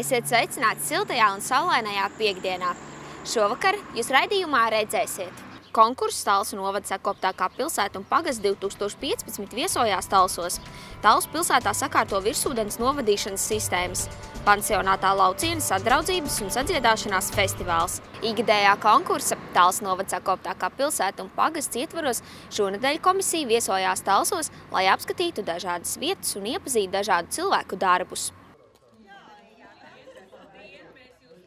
Esiet sveicināti siltajā un saulainajā piektdienā. Šovakar jūs raidījumā redzēsiet. Konkurss Talsu novada sakoptākā pilsēta un pagasts 2015 viesojās Talsos. Talsu pilsētā sakārto virsūdens novadīšanas sistēmas. Pansionātā lauciena sadraudzības un sadziedāšanās festivāls. Ikgadējā konkursa Talsu novada sakoptākā pilsēta un pagasts ietvaros šonedēļ komisija viesojās Talsos, lai apskatītu dažādas vietas un iepazītu dažādu cilvēku darbus.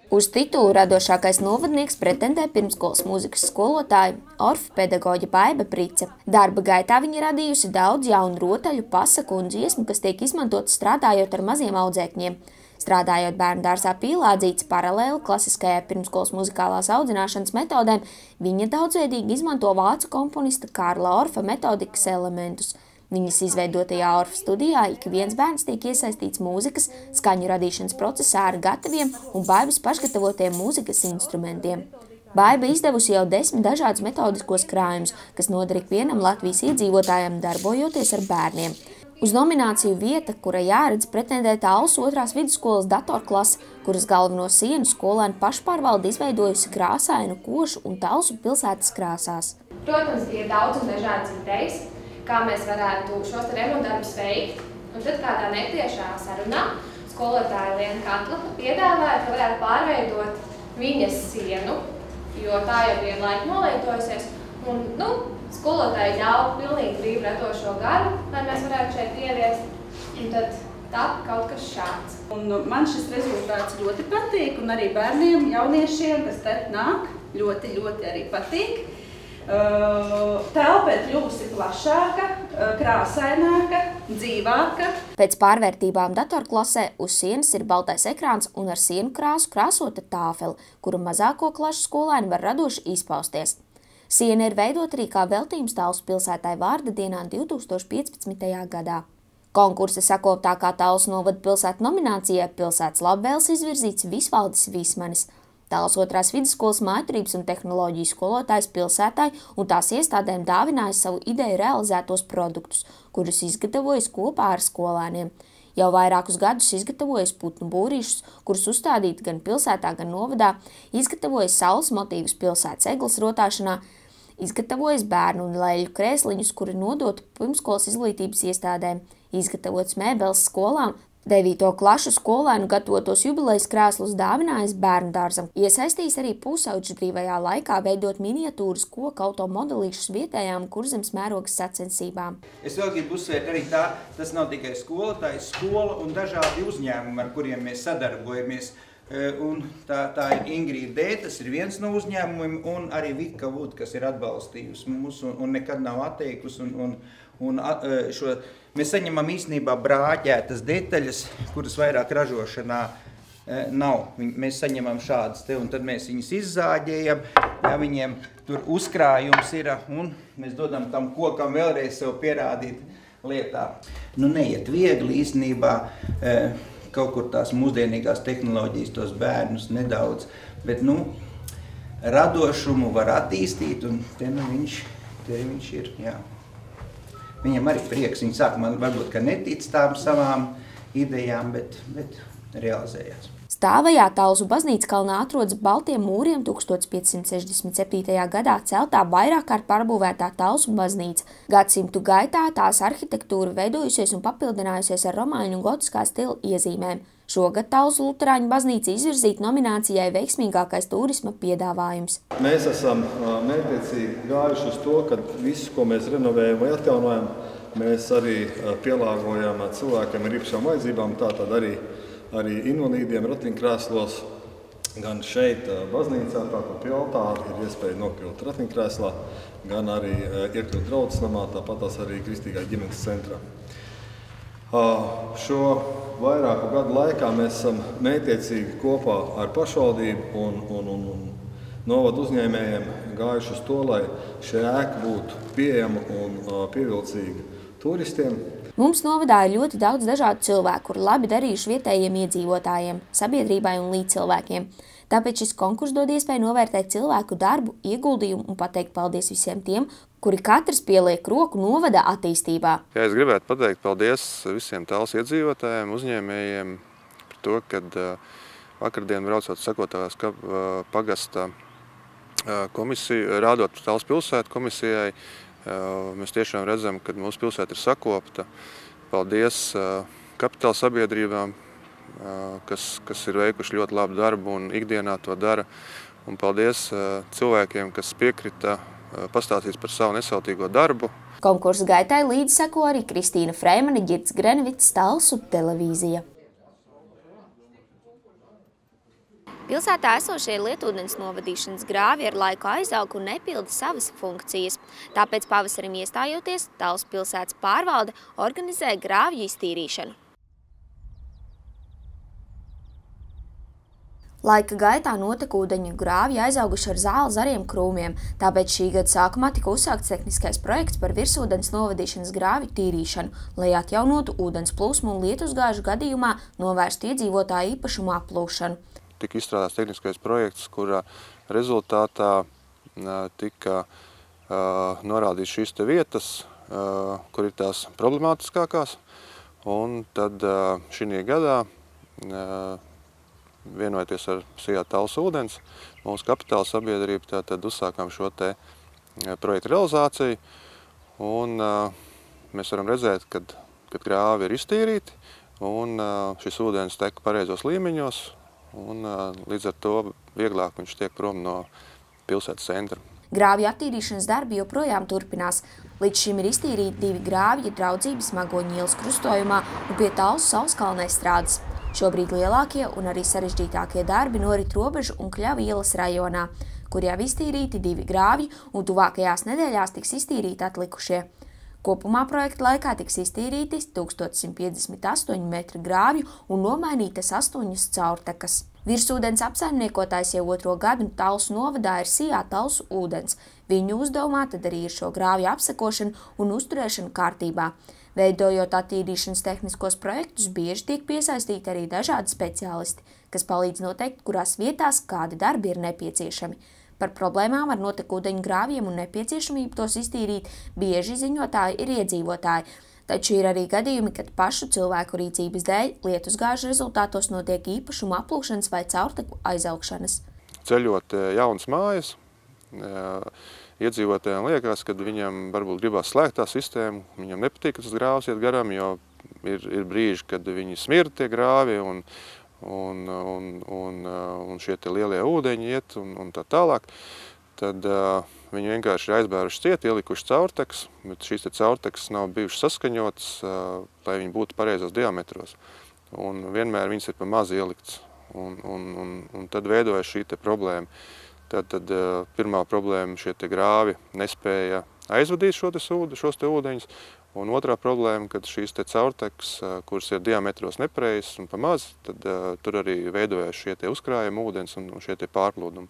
Uz titulu radošākais novadnieks pretendē pirmskolas mūzikas skolotāja, orfpedagoģa Baiba Price. Darba gaitā viņa radījusi daudz jaunu rotaļu, pasaku un dziesmu, kas tiek izmantotas strādājot ar maziem audzēkņiem. Strādājot bērnu dārzā Pīlādzītes paralēli klasiskajai pirmskolas muzikālās audzināšanas metodēm, viņa daudzveidīgi izmanto vācu komponista Kārla Orfa metodikas elementus. Viņas izveidotajā Orfa studijā ik viens bērns tiek iesaistīts mūzikas, skaņu radīšanas procesā ar gataviem un Baibas pašgatavotiem mūzikas instrumentiem. Baiba izdevusi jau 10 dažādus metodiskos krājumus, kas noder ikvienam Latvijas iedzīvotājam darbojoties ar bērniem. Uz nomināciju vieta, kura jāredz, pretendē Talsu 2. vidusskolas datorklase, kuras galveno sienu skolēnu pašpārvalde izveidojusi krāsainu, košu un Talsu pilsētas krāsās. Protams, ir daudz un dažādas idejas, kā mēs varētu šos remontdarbus veikt. Un tad kādā netiešā sarunā skolotāja Liena Katlapa piedāvāja, ka varētu pārveidot viņas sienu, jo tā jau bija laika nolietojusies. Un, skolotāji ļauj pilnīgi brīvu radošo garu, lai mēs varētu šeit ieviest. Un tad tapa kaut kas šāds. Un man šis rezultāts ļoti patīk, un arī bērniem, jauniešiem, kas te nāk, ļoti arī patīk. Telpa ir kļuvusi plašāka, krāsaināka, dzīvāka. Pēc pārvērtībām datorklasē uz sienas ir baltais ekrāns un ar sienu krāsu krāsota tāfeli, kuru mazāko klašu skolēni var radoši izpausties. Siena ir veidota arī kā veltījums Talsu pilsētai vārda dienā 2015. gadā. Konkursa sakoptākā Talsu novada pilsētu nominācijai pilsētas labvēles izvirzīts Visvaldis Vismanis. Talsu 2. vidusskolas mājturības un tehnoloģiju skolotājs pilsētai un tās iestādēm dāvināja savu ideju realizētos produktus, kurus izgatavojas kopā ar skolēniem. Jau vairākus gadus izgatavojas putnu būrīšus, kurus uzstādīt gan pilsētā, gan novadā, izgatavojas saules motīvus pilsētas egles rotāšanā, izgatavojas bērnu un leļu krēsliņus, kuri nodotu pirmskolas izglītības iestādēm, izgatavotas mēbeles skolām, 9. klašu skolēnu gatavotos jubilejas krēslus dāvinājis bērnu dārzam. Iesaistīs arī pusauģis brīvajā laikā veidot miniatūras koku automodelīšus vietējām Kurzemes mērogas sacensībām. Es vēl gribu uzsvērt arī tas nav tikai skolotājs, skola un dažādi uzņēmumi, ar kuriem mēs sadarbojamies. Un tā ir Ingrīda D, tas ir viens no uzņēmumiem, un arī Vika Vud, kas ir atbalstījusi mūs un nekad nav atteikusi. Mēs saņemam īstenībā brāķētas detaļas, kuras vairāk ražošanā nav. Mēs saņemam šādas te, un tad mēs viņus izzāģējam, ja viņiem tur uzkrājums ir, un mēs dodam tam kokam vēlreiz sev pierādīt lietā. Neiet viegli īstenībā, kaut kur tās mūsdienīgās tehnoloģijas tos bērnus nedaudz, bet, radošumu var attīstīt, un te viņš ir, jā. Viņam arī prieks, viņi saka, man varbūt, ka netic tām savām idejām, bet realizējās. Stāvajā Talsu baznīckalnā atrodas baltiem mūriem 1567. gadā celtā vairāk kārt pārbūvētā Talsu baznīca. Gadsimtu gaitā tās arhitektūra veidojusies un papildinājusies ar romāņu un gotiskā stila iezīmēm. Šogad Talsu luterāņu baznīca izvirzīta nominācijai veiksmīgākais turisma piedāvājums. Mēs esam mērķiecīgi gājuši uz to, ka visu, ko mēs renovējam vai atjaunojam, mēs arī pielāgojam cilvēkiem ar īpašām vajadzībām, tātad arī invalīdiem ratiņkrēslos, gan šeit baznīcā, tātad pie altāra ir iespēja nokļūt ratiņkrēslā, gan arī iekļūt draudzes namā, tāpat arī Kristīgā ģimenes centrā. Šo vairāku gadu laikā mēs esam mētiecīgi kopā ar pašvaldību un novadu uzņēmējiem gājuši uz to, lai šī ēka būtu pieejama un pievilcīga turistiem. Mums novadā ir ļoti daudz dažādu cilvēku, kuri labi darījuši vietējiem iedzīvotājiem, sabiedrībai un līdzcilvēkiem. Tāpēc šis konkurss dod iespēju novērtēt cilvēku darbu, ieguldījumu un pateikt paldies visiem tiem, kuri katrs pieliek roku novada attīstībā. Es gribētu pateikt paldies visiem Talsu iedzīvotājiem, uzņēmējiem par par to, kad vakardien braucot Sakotavas pagasta komisiju, rādot Talsu pilsētu komisijai, mēs tiešām redzam, ka mūsu pilsēta ir sakopta. Paldies kapitāla sabiedrībām, kas ir veikuši ļoti labu darbu un ikdienā to dara. Un paldies cilvēkiem, kas piekrita pastāstīt par savu nesautīgo darbu. Konkursa gaitai līdzi seko arī Kristīna Freimane, Girts Grenvits, Talsu televīzija. Pilsētā esošie lietūdens novadīšanas grāvi ar laiku aizaug un nepilda savas funkcijas. Tāpēc pavasarim iestājoties, Talsu pilsētas pārvalde organizē grāvju iztīrīšanu. Laika gaitā notekūdeņu grāvji aizauguši ar zāli zariem krūmiem, tāpēc šī gada sākumā tika uzsākts tehniskais projekts par virsūdens novadīšanas grāvju tīrīšanu, lai atjaunotu ūdens plūsmu un lietusgāžu gadījumā novērstu iedzīvotāju īpašumu aplūšanu. Tika izstrādāts tehniskais projekts, kura rezultātā tika norādīts šīs te vietas, kur ir tās problemātiskākās, un tad šī gadā vienojoties ar SIA Talsu ūdens, mūsu kapitāla sabiedrība tad uzsākām šo te projektu realizāciju, un mēs varam redzēt, kad grāvi ir iztīrīti, un šis ūdens tek pareizos līmeņos, un līdz ar to vieglāk viņš tiek prom no pilsētas centra. Grāvju attīrīšanas darbi joprojām turpinās. Līdz šim ir iztīrīti 2 grāvji Draudzības Magoņu ielas krustojumā un pie Talsu Sauskalnē strādes. Šobrīd lielākie un arī sarežģītākie darbi norit Robežu un Kļavu ielas rajonā, kur jau iztīrīti 2 grāvji un tuvākajās nedēļās tiks iztīrīti atlikušie. Kopumā projekta laikā tiks iztīrīti 1158 metri grāvju un nomainītas 8 caurtekas. Virsūdens apsaimniekotājs jau 2. gadu Talsu novadā ir SIA Talsu ūdens. Viņu uzdevumā tad arī ir šo grāvju apsekošana un uzturēšana kārtībā. Veidojot attīrīšanas tehniskos projektus, bieži tiek piesaistīti arī dažādi speciālisti, kas palīdz noteikt, kurās vietās kādi darbi ir nepieciešami. Par problēmām ar notekūdeņu grāvjiem un nepieciešamību tos iztīrīt bieži ziņotāji ir iedzīvotāji, taču ir arī gadījumi, kad pašu cilvēku rīcības dēļ lietusgāžu rezultātos notiek īpašuma aplūšanas vai caurteku aizaugšanas. Ceļot jaunas mājas, iedzīvotājiem liekas, ka viņam varbūt gribās slēgt tā sistēmu, viņam nepatīk, ka tas grāvs iet garām, jo ir brīži, kad viņi smirda tie grāvi un šie te lielie ūdeņi iet un tā tālāk, tad viņi vienkārši ir aizbēruši ciet, ielikuši caurtekas, bet šīs te caurtekas nav bijušas saskaņotas, lai viņi būtu pareizos diametros. Un vienmēr viņas ir pa maz ielikts, un tad veidojas šī te problēma. Tad pirmā problēma šie te grāvi nespēja aizvadīt šos te ūdeņus, un otrā problēma, kad šīs te caurtekas, kuras ir diametros nepareizas un pa maz, tad tur arī veidojas šie te uzkrājumi ūdens un šie te pārplūdumi.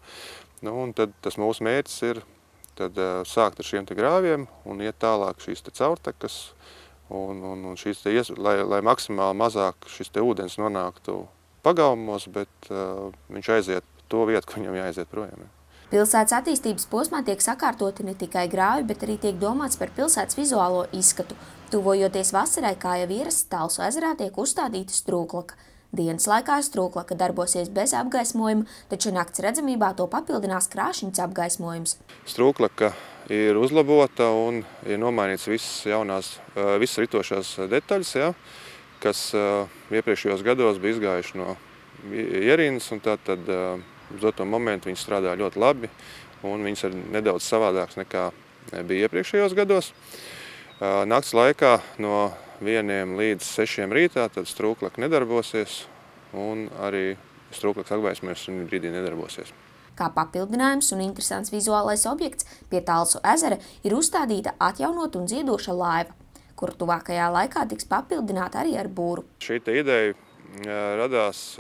Un tad tas mūsu mērķis ir tad sākt ar šiem te grāviem un iet tālāk šīs te caurtekas, un šīs te, lai maksimāli mazāk šis te ūdens nonāktu pagalmos, bet viņš aiziet to vietu, kur viņam jāaiziet projām. Pilsētas attīstības posmā tiek sakārtoti ne tikai grāvi, bet arī tiek domāts par pilsētas vizuālo izskatu. Tuvojoties vasarai, kā jau ierasts, Talsu ezerā tiek uzstādīta strūklaka. Dienas laikā strūklaka darbosies bez apgaismojuma, taču nakts redzamībā to papildinās krāšņs apgaismojums. Strūklaka ir uzlabota un ir nomainīts visas ritošās detaļas, kas iepriekšējos gados bija izgājuši no ierindas, un tad uz doto momentu viņas strādā ļoti labi, un viņas ir nedaudz savādāks nekā bija iepriekšējos gados. Nakts laikā no 1 līdz 6 rītā tad strūklaka nedarbosies, un arī strūklakas apgaismojums šim brīdī nedarbosies. Kā papildinājums un interesants vizuālais objekts pie Talsu ezera ir uzstādīta atjaunota un ziedoša laiva, kur tuvākajā laikā tiks papildināta arī ar būru. Šī te ideja radās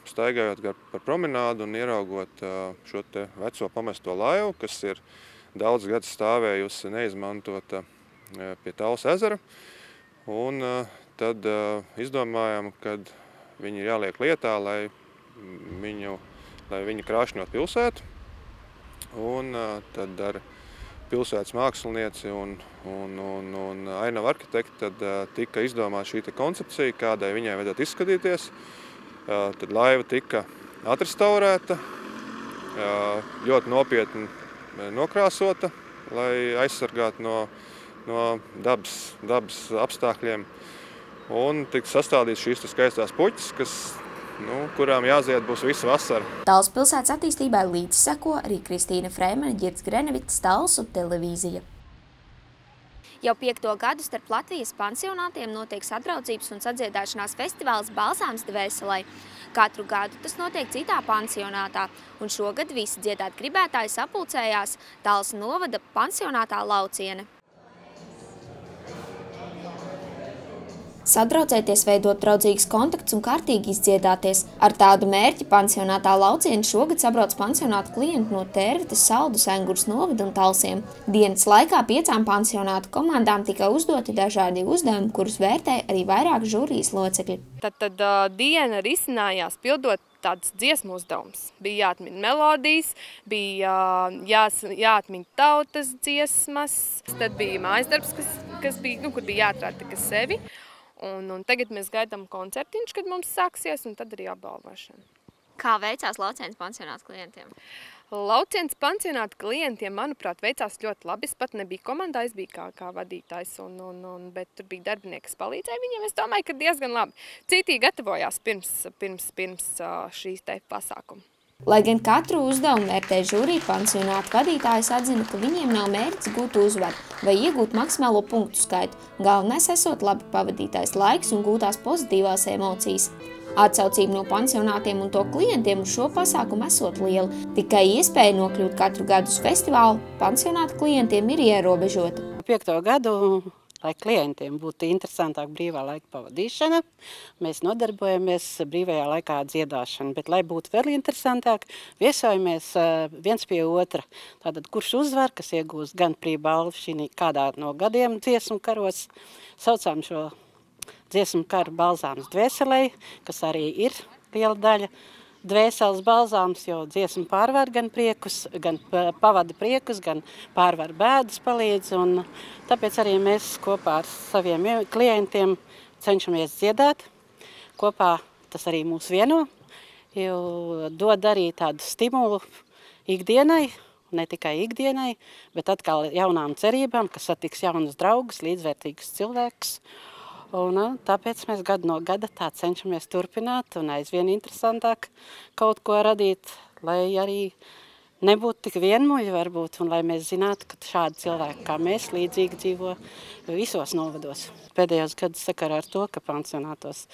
staigājot par promenādu un ieraugot šo te veco pamesto laivu, kas ir daudz gadus stāvējusi neizmantota pie Talsu ezera. Un tad izdomājām, kad viņi ir jāliek lietā, lai viņi krāšņot pilsētu. Un tad ar pilsētas mākslinieci un ainavu arhitekti tad tika izdomāta šī koncepcija, kādai viņai vajadzētu izskatīties. tad laiva tika atrestaurēta, ļoti nopietni nokrāsota, lai aizsargātu no dabas apstākļiem. Un tika sastādīts šīs skaistās puķis, kurām jāzied būs visu vasaru. Talsu pilsētas attīstībai līdzi seko arī Kristīna Freimane, Ģirds Grenevits, Talsu televīzija. Jau 5. gadu starp Latvijas pansionātiem notiek sadraudzības un sadziedāšanās festivāls Balzāms dvēselei. Katru gadu tas notiek citā pansionātā, un šogad visi dziedāt gribētāji sapulcējās Talsu novada pansionātā Lauciene. Sadraudzēties, veidot draudzīgas kontaktus un kārtīgi izdziedāties. Ar tādu mērķi pansionātā Lauciene šogad sabrauc pansionātu klienti no Tērvetes, Saldus, Engures novada un Talsiem. Dienas laikā 5 pansionātu komandām tika uzdoti dažādi uzdevumi, kurus vērtēja arī vairāk žūrijas locekļi. Tad diena risinājās pildot tāds dziesmu uzdevums. Bija jāatmin melodijas, bija jāatmin tautas dziesmas, tad bija mājasdarbs, kur bija jāatrāda tikai sevi. Un tagad mēs gaidām koncertiņš, kad mums sāksies, un tad arī apbalvošana. Kā veicās Laucienes pansionāta klientiem? Laucienes pansionāta klientiem, manuprāt, veicās ļoti labi. Es pat nebija komandā, es biju kā vadītājs, bet tur bija darbinieki, kas palīdzēja viņiem. Es domāju, ka diezgan labi. Citi gatavojās pirms šīs te pasākuma. Lai gan katru uzdevumu vērtē žūrija, pansionāta vadītājs atzina, ka viņiem nav mērķis gūt uzvaru vai iegūt maksimālo punktu skaitu. Galvenais esot labi pavadītais laiks un gūtās pozitīvās emocijas. Atsaucība no pansionātiem un to klientiem uz šo pasākumu esot liela. Tikai iespēja nokļūt katru gadu uz festivālu pansionāta klientiem ir ierobežota. 5. gadu, lai klientiem būtu interesantāk brīvā laika pavadīšana, mēs nodarbojamies brīvajā laikā dziedāšanu, bet lai būtu vēl interesantāk, viesojamies viens pie otra. Tātad, kurš uzvar, kas iegūst gan prībalvu šī kādā no gadiem dziesmu karos, saucām šo dziesmu karu Balzāms dvēselei, kas arī ir liela daļa. Dvēseles balzāms, jo dziesma pārvar gan priekus, gan pavada priekus, gan pārvar bēdas palīdz, un tāpēc arī mēs kopā ar saviem klientiem cenšamies dziedāt. Kopā tas arī mūs vieno, jo dod arī tādu stimulu ikdienai, ne tikai ikdienai, bet atkal jaunām cerībām, ka satiks jaunus draugus, līdzvērtīgus cilvēkus. Un tāpēc mēs gadu no gada tā cenšamies turpināt un aizvien interesantāk kaut ko radīt, lai arī nebūtu tik vienmuļi varbūt, un lai mēs zinātu, ka šādi cilvēki kā mēs līdzīgi dzīvo visos novados. Pēdējos gadus sakarā ar to, ka pansionātos,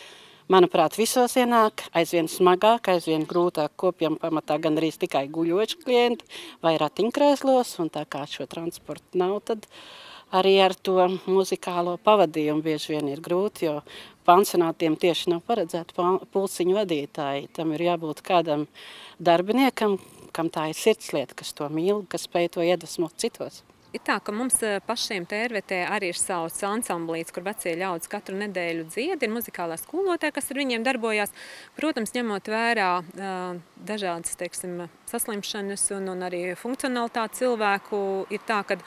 manuprāt, visos ienāk aizvien smagāk, aizvien grūtāk kopjam pamatā gan arī tikai guļoši klienti vai ratiņkrēslos, un tā kā šo transportu nav, tad arī ar to muzikālo pavadījumu bieži vien ir grūti, jo pansionātiem tieši nav paredzēti pulciņu vadītāji. Tam ir jābūt kādam darbiniekam, kam tā ir sirdslieta, kas to mīl, kas spēj to iedvesmot citos. Ir tā, ka mums pašiem Tērvetē arī ir savs ansamblīts, kur vecie ļaudis katru nedēļu dzied, ir muzikālā skolotāja, kas ar viņiem darbojās. Protams, ņemot vērā dažādas, teiksim, saslimšanas un arī funkcionalitāti cilvēku, ir tā, ka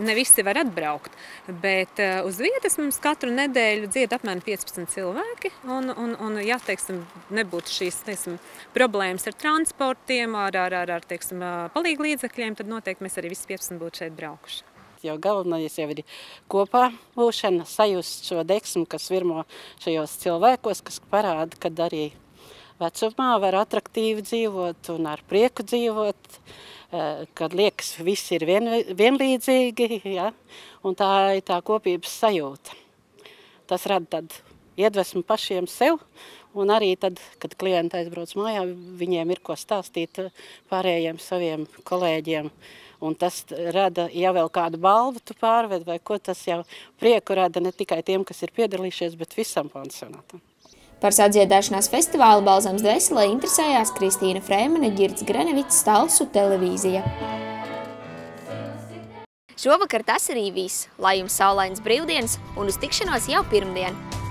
ne visi var atbraukt. Bet uz vietas mums katru nedēļu dzied apmēram 15 cilvēki, un ja, teiksim, nebūtu šīs, teiksim, problēmas ar transportiem, ar teiksim, palīglīdzekļiem, tad noteikti mēs arī visi 15 būtu šeit braukuši. Jo galvenais jau ir kopā būšana, sajust šo deksmu, kas virmo šajos cilvēkos, kas parāda, kad arī vecumā var atraktīvi dzīvot un ar prieku dzīvot, kad liekas, viss ir vienlīdzīgi, ja? Un tā ir tā kopības sajūta. Tas rada tad iedvesmu pašiem sev, un arī tad, kad klienti aizbrauc mājā, viņiem ir ko stāstīt pārējiem saviem kolēģiem. Un tas rada, ja vēl kādu balvu tu pārved, vai ko, tas jau prieku rada ne tikai tiem, kas ir piedalījušies, bet visam pansionātam. Par sadziedāšanās festivālu Balzāms dvēselē interesējās Kristīna Freimane, Ģirds Grenevits, Talsu televīzija. Šovakar tas arī viss. Lai jums saulains brīvdienas un uz tikšanos jau pirmdien!